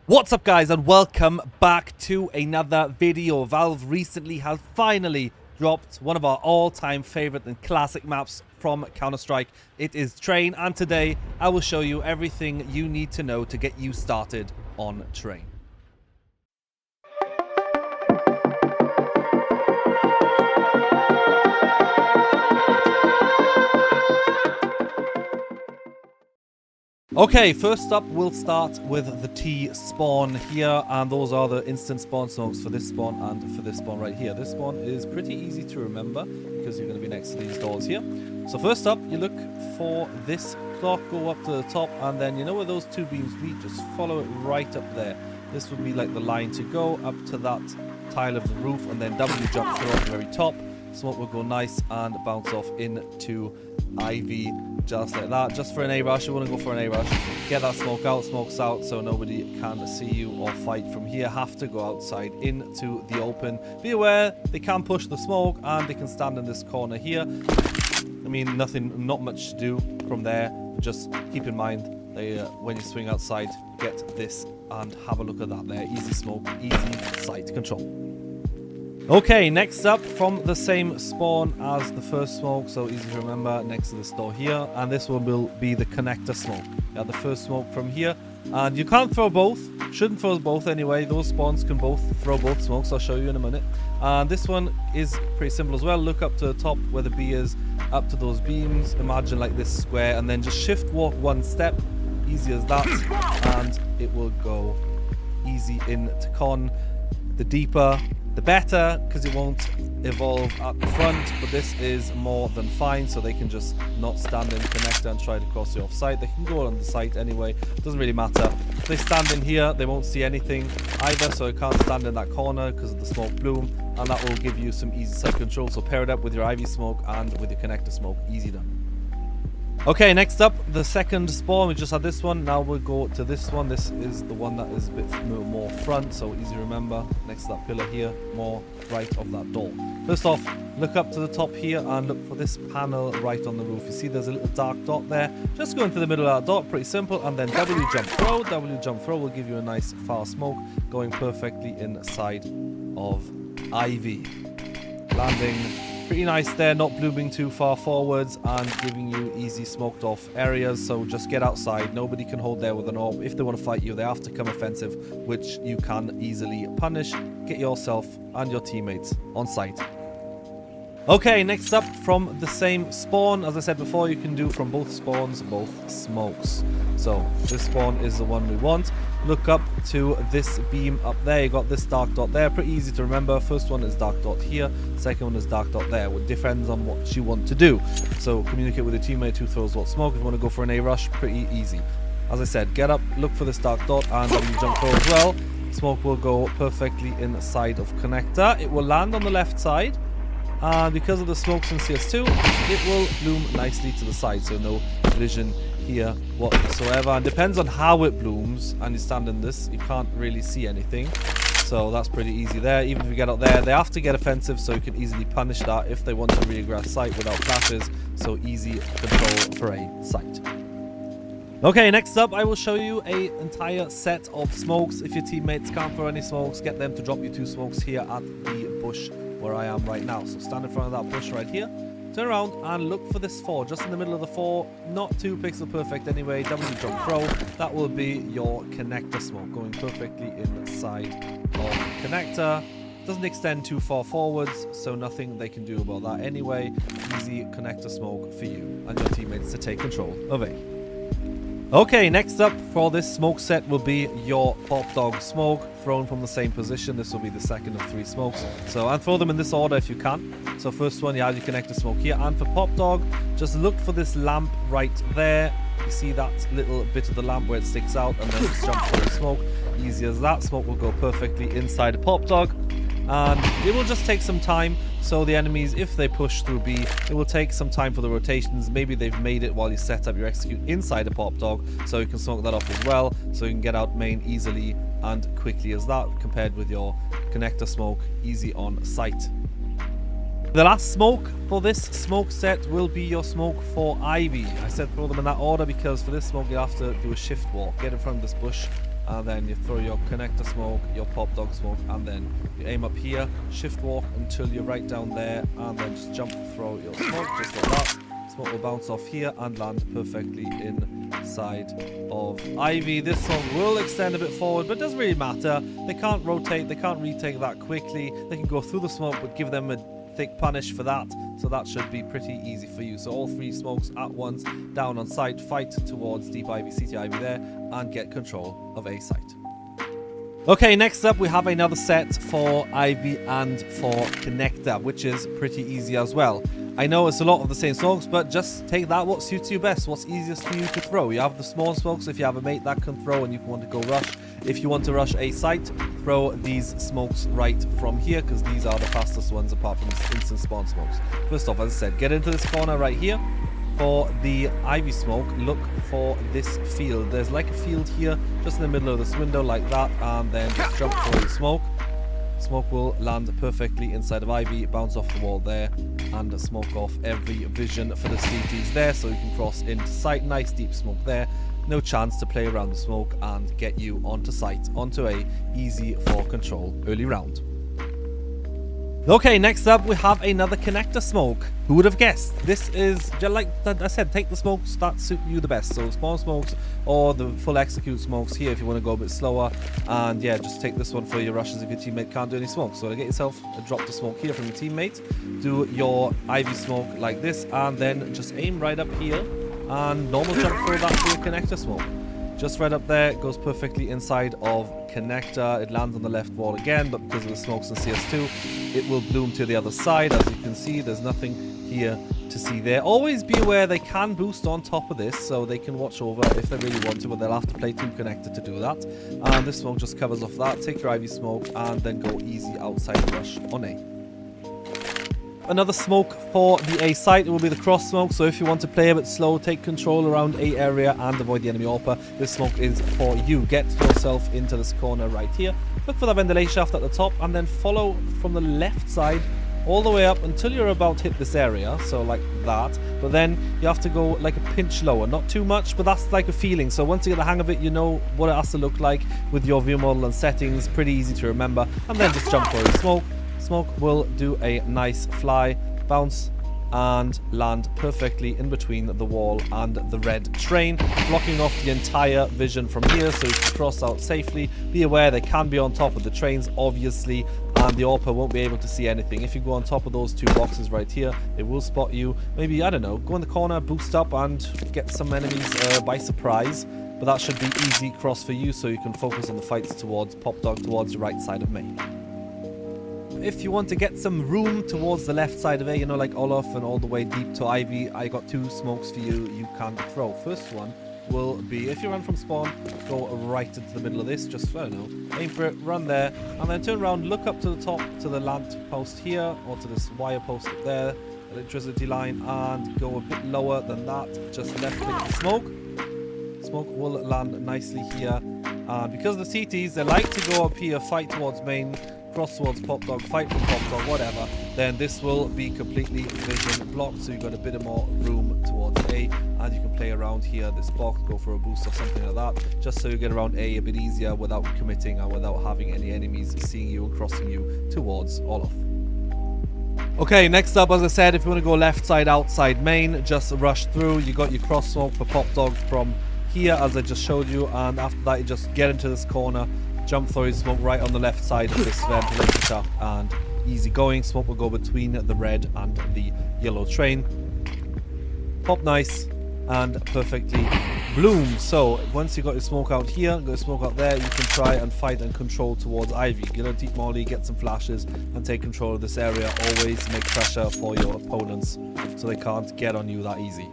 What's up guys, and welcome back to another video. Valve recently has finally dropped one of our all-time favorite and classic maps from Counter-Strike. It is Train, and today I will show you everything you need to know to get you started on Train. Okay, first up we'll start with the T spawn here, and those are the instant spawn smokes for this spawn and for this spawn right here. This spawn is pretty easy to remember because you're going to be next to these doors here. So first up, you look for this clock, go up to the top, and then you know where those two beams meet, just follow it right up there. This would be like the line to go up to that tile of the roof, and then W jump through at the very top. Smoke will go nice and bounce off into Ivy, just like that. Just for an A rush, you want to go for an A rush. Get that smoke out, smokes out, so nobody can see you or fight from here. Have to go outside into the open. Be aware, they can push the smoke and they can stand in this corner here. I mean, not much to do from there. Just keep in mind, when you swing outside, get this and have a look at that there. Easy smoke, easy sight control. Okay, next up from the same spawn as the first smoke, so easy to remember, next to this door here, and this one will be the connector smoke. Yeah, the first smoke from here, and you can't throw both, shouldn't throw both anyway. Those spawns can both throw both smokes, I'll show you in a minute. And this one is pretty simple as well. Look up to the top where the B is, up to those beams, imagine like this square, and then just shift walk one step, easy as that, and it will go easy into con. The deeper the better, because it won't evolve at the front, but this is more than fine, so they can just not stand in connector and try to cross the offside. They can go on the site anyway, doesn't really matter. If they stand in here, they won't see anything either, so they can't stand in that corner because of the smoke bloom, and that will give you some easy sight control. So pair it up with your Ivy smoke and with your connector smoke, easy done. Okay, next up, the second spawn. We just had this one, now we'll go to this one. This is the one that is a bit more front, so easy to remember. Next to that pillar here, more right of that door. First off, look up to the top here and look for this panel right on the roof. You see there's a little dark dot there. Just go into the middle of that dot, pretty simple, and then W jump throw. W jump throw will give you a nice fast smoke, going perfectly inside of Ivy. Landing pretty nice there, not blooming too far forwards and giving you easy smoked off areas. So just get outside. Nobody can hold there with an orb. If they want to fight you, they have to come offensive, which you can easily punish. Get yourself and your teammates on site. Okay, next up from the same spawn, as I said before, you can do from both spawns, both smokes. So this spawn is the one we want. Look up to this beam up there. You got this dark dot there, pretty easy to remember. First one is dark dot here, second one is dark dot there. It depends on what you want to do. So communicate with your teammate who throws what smoke. If you want to go for an A rush, pretty easy. As I said, get up, look for this dark dot, and then you jump throw as well. Smoke will go perfectly inside of connector. It will land on the left side. And because of the smokes in CS2, it will bloom nicely to the side, so no vision here whatsoever. And depends on how it blooms, and you stand in this, you can't really see anything. So that's pretty easy there. Even if you get out there, they have to get offensive, so you can easily punish that if they want to re-aggress site without flashes. So easy control for a site. Okay, next up, I will show you an entire set of smokes. If your teammates can't throw any smokes, get them to drop you 2 smokes here at the bush where I am right now. So stand in front of that bush right here, turn around and look for this 4, just in the middle of the 4, not too pixel perfect anyway. W jump throw, that will be your connector smoke, going perfectly inside of connector. Doesn't extend too far forwards, so nothing they can do about that anyway. Easy connector smoke for you and your teammates to take control of A. Okay, next up for this smoke set will be your pop dog smoke, thrown from the same position. This will be the second of 3 smokes. So, and throw them in this order if you can. So first one, you have your connector smoke here. And for pop dog, just look for this lamp right there. You see that little bit of the lamp where it sticks out, and then just jump through the smoke. Easy as that. Smoke will go perfectly inside a pop dog. And it will just take some time, so the enemies, if they push through B, it will take some time for the rotations. Maybe they've made it while you set up your execute inside a pop dog, so you can smoke that off as well, so you can get out main easily and quickly as that, compared with your connector smoke, easy on sight. The last smoke for this smoke set will be your smoke for Ivy. I said throw them in that order because for this smoke you have to do a shift walk, get in front of this bush and then you throw your connector smoke, your pop dog smoke, and then you aim up here, shift walk until you're right down there, and then just jump, throw your smoke, just like that. Smoke will bounce off here and land perfectly inside of Ivy. This smoke will extend a bit forward, but it doesn't really matter. They can't rotate, they can't retake that quickly. They can go through the smoke, but give them a thick punish for that, so that should be pretty easy for you. So all 3 smokes at once, down on site, fight towards deep Ivy, CT Ivy there, and get control of A site. Okay, next up we have another set for Ivy and for Connector, which is pretty easy as well. I know it's a lot of the same smokes, but just take that what suits you best, what's easiest for you to throw. You have the small smokes if you have a mate that can throw and you want to go rush. If you want to rush a site, throw these smokes right from here, because these are the fastest ones apart from the instant spawn smokes. First off, as I said, get into this corner right here. For the Ivy smoke, look for this field. There's like a field here, just in the middle of this window like that, and then just jump for the smoke. Smoke will land perfectly inside of Ivy, bounce off the wall there, and smoke off every vision for the CTs there, so you can cross into site. Nice deep smoke there. No chance to play around the smoke and get you onto site, onto a easy for control early round. Okay, next up we have another connector smoke. Who would have guessed? This is, like I said, take the smokes that suit you the best. So small smokes or the full execute smokes here if you want to go a bit slower. And yeah, just take this one for your rushes if your teammate can't do any smoke. So to get yourself a drop the smoke here from your teammate, do your Ivy smoke like this, and then just aim right up here and normal jump throw that for your connector smoke. Just right up there, it goes perfectly inside of Connector. It lands on the left wall again, but because of the smokes in CS2, it will bloom to the other side. As you can see, there's nothing here to see there. Always be aware they can boost on top of this, so they can watch over if they really want to, but they'll have to play 2 Connector to do that. And this smoke just covers off that. Take your Ivy smoke and then go easy outside rush on A. Another smoke for the A site, it will be the cross smoke. So if you want to play a bit slow, take control around A area and avoid the enemy AWPer, this smoke is for you. Get yourself into this corner right here. Look for the ventilation shaft at the top and then follow from the left side all the way up until you're about to hit this area. So like that. But then you have to go like a pinch lower. Not too much, but that's like a feeling. So once you get the hang of it, you know what it has to look like with your view model and settings. Pretty easy to remember. And then just jump for the smoke. Smoke will do a nice fly, bounce, and land perfectly in between the wall and the red train, blocking off the entire vision from here so you can cross out safely. Be aware they can be on top of the trains, obviously, and the AWPer won't be able to see anything. If you go on top of those 2 boxes right here, they will spot you. Maybe, I don't know, go in the corner, boost up, and get some enemies by surprise. But that should be easy cross for you, so you can focus on the fights towards Pop Dog, towards the right side of main. If you want to get some room towards the left side of A, you know, like Olaf and all the way deep to Ivy, I got 2 smokes for you can throw. First one will be, if you run from spawn, go right into the middle of this, just, I don't know, aim for it, run there, and then turn around, look up to the top, to the lamp post here, or to this wire post up there, electricity line, and go a bit lower than that, just left click the smoke. Smoke will land nicely here, and because the CTs, they like to go up here, fight towards main, cross towards Pop Dog, fight from Pop Dog, whatever, then this will be completely vision blocked, so you've got a bit of more room towards A, and you can play around here, this box, go for a boost or something like that, just so you get around A a bit easier without committing and without having any enemies seeing you and crossing you towards Olaf. Okay, next up, as I said, if you want to go left side, outside main, just rush through. You got your cross smoke for Pop Dog from here, as I just showed you, and after that, you just get into this corner, jump through your smoke right on the left side of this ventilation shaft, and easy going. Smoke will go between the red and the yellow train. Pop nice and perfectly bloom. So once you got your smoke out here, got your smoke out there, you can try and fight and control towards Ivy. Get a deep molly, get some flashes, and take control of this area. Always make pressure for your opponents so they can't get on you that easy.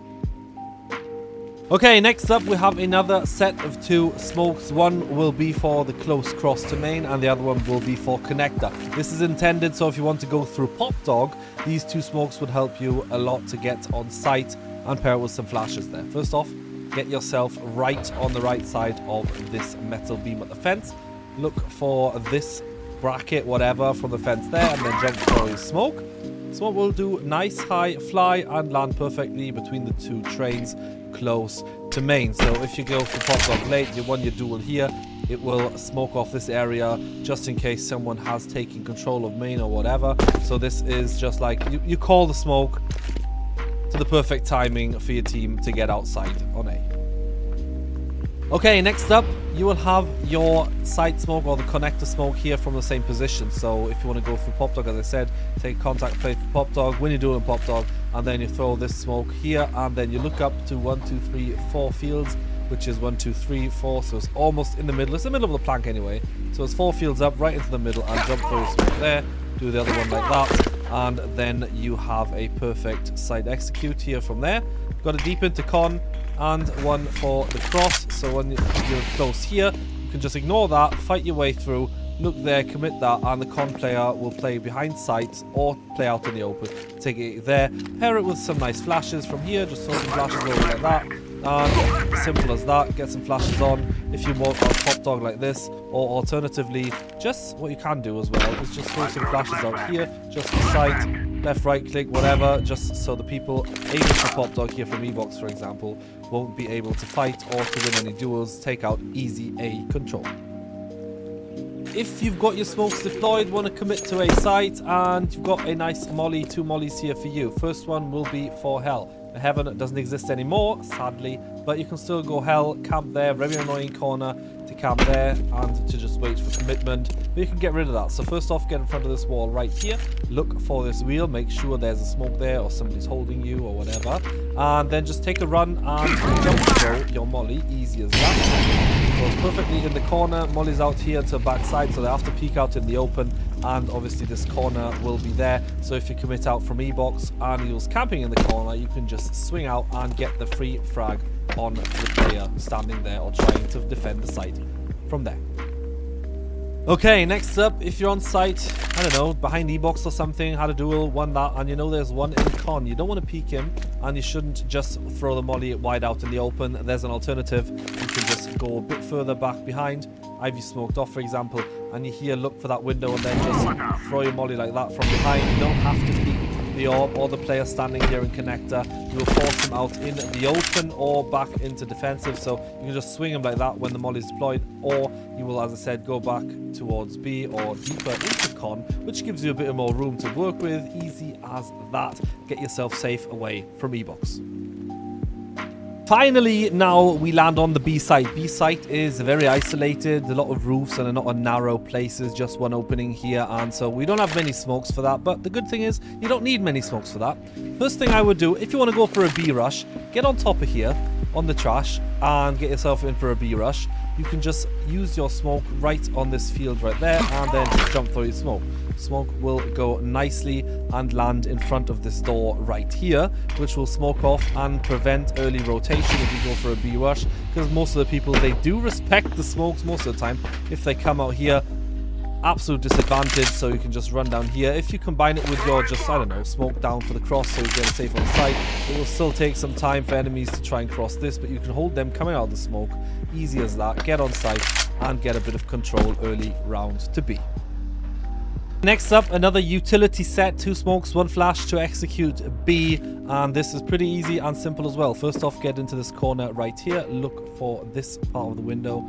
Okay, next up we have another set of 2 smokes. One will be for the close cross to main and the other one will be for connector. This is intended so if you want to go through Pop Dog, these 2 smokes would help you a lot to get on site and pair it with some flashes there. First off, get yourself right on the right side of this metal beam at the fence. Look for this bracket, whatever, from the fence there, and then jump for your smoke. Smoke will do nice high fly and land perfectly between the 2 trains. close to main. So if you go for pop dog late, you want your dual here, it will smoke off this area just in case someone has taken control of main or whatever. So this is just like you call the smoke to the perfect timing for your team to get outside on A. Okay, next up, you will have your side smoke or the connector smoke here from the same position. So if you want to go for pop dog, as I said, take contact plate for pop dog when you're doing pop dog, and then you throw this smoke here, and then you look up to 1, 2, 3, 4 fields, which is 1, 2, 3, 4. So it's almost in the middle. It's the middle of the plank anyway. So it's 4 fields up, right into the middle, and jump through the smoke there. Do the other one like that, and then you have a perfect side execute here from there. Got a deep into con and one for the cross. So when you're close here, you can just ignore that, fight your way through, look there, commit that, and the con player will play behind sight or play out in the open. Take it there, pair it with some nice flashes from here, just throw some flashes over like that. And simple as that, get some flashes on if you want a pop dog like this, or alternatively, just what you can do as well is just throw some flashes out here, just to sight, left, right click, whatever, just so the people aiming for pop dog here from Evox, for example, won't be able to fight or to win any duels, take out easy A control. If you've got your smokes deployed, want to commit to a site, and you've got a nice molly, 2 mollies here for you. First one will be for hell. Heaven doesn't exist anymore, sadly, but you can still go hell, camp there, very annoying corner to camp there and to just wait for commitment, but you can get rid of that. So first off, get in front of this wall right here, look for this wheel, make sure there's a smoke there or somebody's holding you or whatever, and then just take a run and jump throw your molly, easy as that. Goes perfectly in the corner, molly's out here to backside, so they have to peek out in the open, and obviously this corner will be there. So if you commit out from E-box and he was camping in the corner, you can just swing out and get the free frag on the player standing there or trying to defend the site from there. Okay, next up, if you're on site, I don't know, behind E-box or something, had a duel, won that, and you know there's one in con. You don't want to peek him, and you shouldn't just throw the molly wide out in the open. There's an alternative. You can just go a bit further back behind. Ivy smoked off, for example, and you here look for that window and then just throw your molly like that from behind. You don't have to peek the orb or the player standing here in connector. You will force them out in the open or back into defensive, so you can just swing them like that when the molly is deployed, or you will, as I said, go back towards B or deeper into con, which gives you a bit more room to work with. Easy as that. Get yourself safe away from E-box. Finally, now we land on the B site. B site is very isolated, a lot of roofs and a lot of narrow places, just one opening here, and so we don't have many smokes for that, but the good thing is you don't need many smokes for that. First thing I would do, if you want to go for a B rush, get on top of here on the trash and get yourself in for a B rush. You can just use your smoke right on this field right there and then just jump through your smoke. Smoke will go nicely and land in front of this door right here, which will smoke off and prevent early rotation if you go for a B rush, because most of the people, they do respect the smokes most of the time. If they come out here, absolute disadvantage, so you can just run down here. If you combine it with your just, I don't know, smoke down for the cross so you get it safe on sight, it will still take some time for enemies to try and cross this, but you can hold them coming out of the smoke. Easy as that. Get on sight and get a bit of control early round to B. Next up, another utility set, 2 smokes, 1 flash to execute B, and this is pretty easy and simple as well. First off, get into this corner right here, look for this part of the window.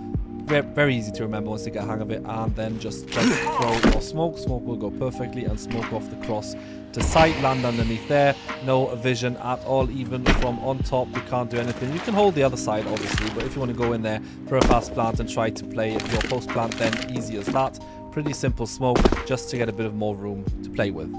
Very easy to remember once you get a hang of it, and then just throw your smoke. Smoke will go perfectly and smoke off the cross to sight, land underneath there. No vision at all, even from on top. You can't do anything. You can hold the other side, obviously, but if you want to go in there for a fast plant and try to play your post plant, then easy as that. Pretty simple smoke, just to get a bit of more room to play with.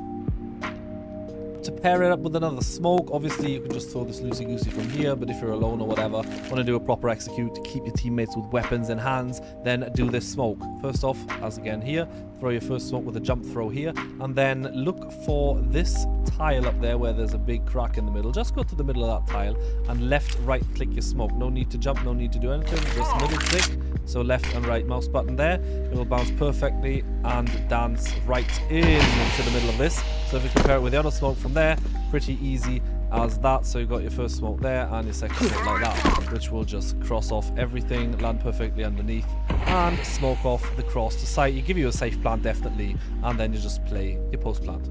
To pair it up with another smoke, obviously you can just throw this loosey-goosey from here, but if you're alone or whatever, want to do a proper execute to keep your teammates with weapons in hands, then do this smoke. First off, as again here, throw your first smoke with a jump throw here, and then look for this tile up there where there's a big crack in the middle. Just go to the middle of that tile and left right click your smoke. No need to jump, no need to do anything, just middle click. So left and right mouse button there, it will bounce perfectly and dance right into the middle of this. So if you compare it with the other smoke from there, pretty easy as that. So you've got your first smoke there and your second smoke like that, which will just cross off everything, land perfectly underneath, and smoke off the cross to sight. You give you a safe plant definitely, and then you just play your post plant.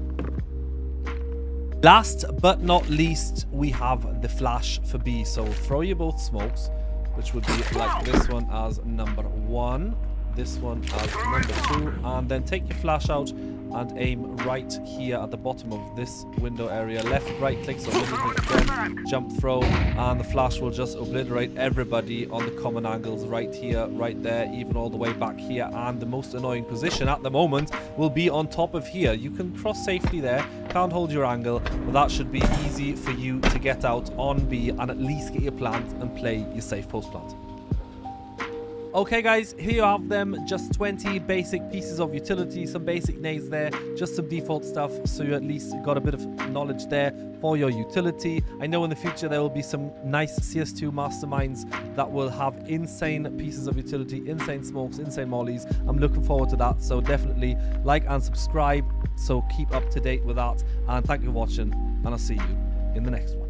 Last but not least, we have the flash for B. So throw your both smokes, which would be like this one as number 1, this one as number 2, and then take your flash out and aim right here at the bottom of this window area. Left, right click, so again, jump throw, and the flash will just obliterate everybody on the common angles right here, right there, even all the way back here. And the most annoying position at the moment will be on top of here. You can cross safely there, can't hold your angle, but that should be easy for you to get out on B and at least get your plant and play your safe post plant. Okay guys, here you have them, just 20 basic pieces of utility, some basic nades there, just some default stuff, so you at least got a bit of knowledge there for your utility. I know in the future there will be some nice CS2 masterminds that will have insane pieces of utility, insane smokes, insane mollies. I'm looking forward to that, so definitely like and subscribe, so keep up to date with that, and thank you for watching, and I'll see you in the next one.